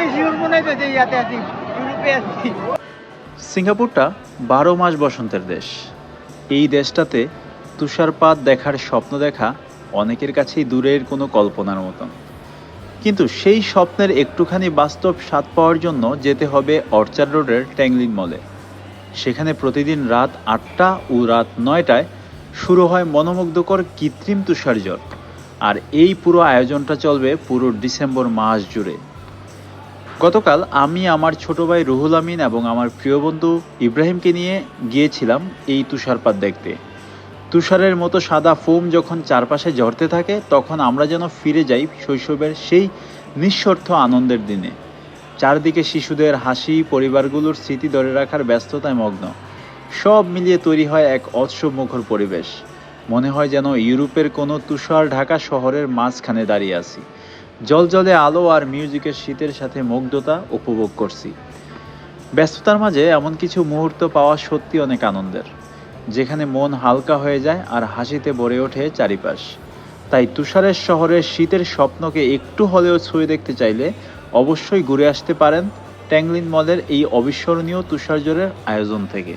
আমি শিওর মনে হইতেছে ইয়াতে আছি, ইউরোপে আছি। সিঙ্গাপুরটা 12 মাস বসন্তের দেশ। এই দেশটাতে তুষারপাত দেখার স্বপ্ন দেখা অনেকের কাছেই দূরের কোনো কল্পনার মতন। কিন্তু সেই স্বপ্নের একটুখানি বাস্তব স্বাদ পাওয়ার জন্য যেতে হবে অর্চার্ড রোডের ট্যাংলিন মলে। সেখানে প্রতিদিন রাত 8টা ও রাত 9টায় শুরু হয় মনোমুগ্ধকর কৃত্রিম তুষারঝড়। আর এই পুরো আয়োজনটা চলবে পুরো ডিসেম্বর মাস জুড়ে। গতকাল আমি আমার ছোট ভাই রুহুল আমিন এবং আমার প্রিয় বন্ধু ইব্রাহিমকে নিয়ে গিয়েছিলাম এই তুষারপাত দেখতে। তুষারের মতো সাদা ফোম যখন চারপাশে ঝরতে থাকে তখন আমরা যেন ফিরে যাই শৈশবের সেই নিঃস্বার্থ আনন্দের দিনে। চারদিকে শিশুদের হাসি, পরিবারগুলোর স্মৃতি ধরে রাখার ব্যস্ততায় মগ্ন। সব মিলিয়ে তৈরি হয় এক উৎসবমুখর পরিবেশ। মনে হয় যেন ইউরোপের কোনো তুষার ঢাকা শহরের মাঝখানে দাঁড়িয়ে আছি। জলজলে আলো আর মিউজিকের শীতের সাথে মুগ্ধতা উপভোগ করছি। ব্যস্ততার মাঝে এমন কিছু মুহূর্ত পাওয়া সত্যি অনেক আনন্দের, যেখানে মন হালকা হয়ে যায় আর হাসিতে ভরে ওঠে চারিপাশ। তাই তুষারের শহরের শীতের স্বপ্নকে একটু হলেও ছুঁয়ে দেখতে চাইলে অবশ্যই ঘুরে আসতে পারেন ট্যাংলিন মলের এই অবিস্মরণীয় তুষারঝড়ের আয়োজন থেকে।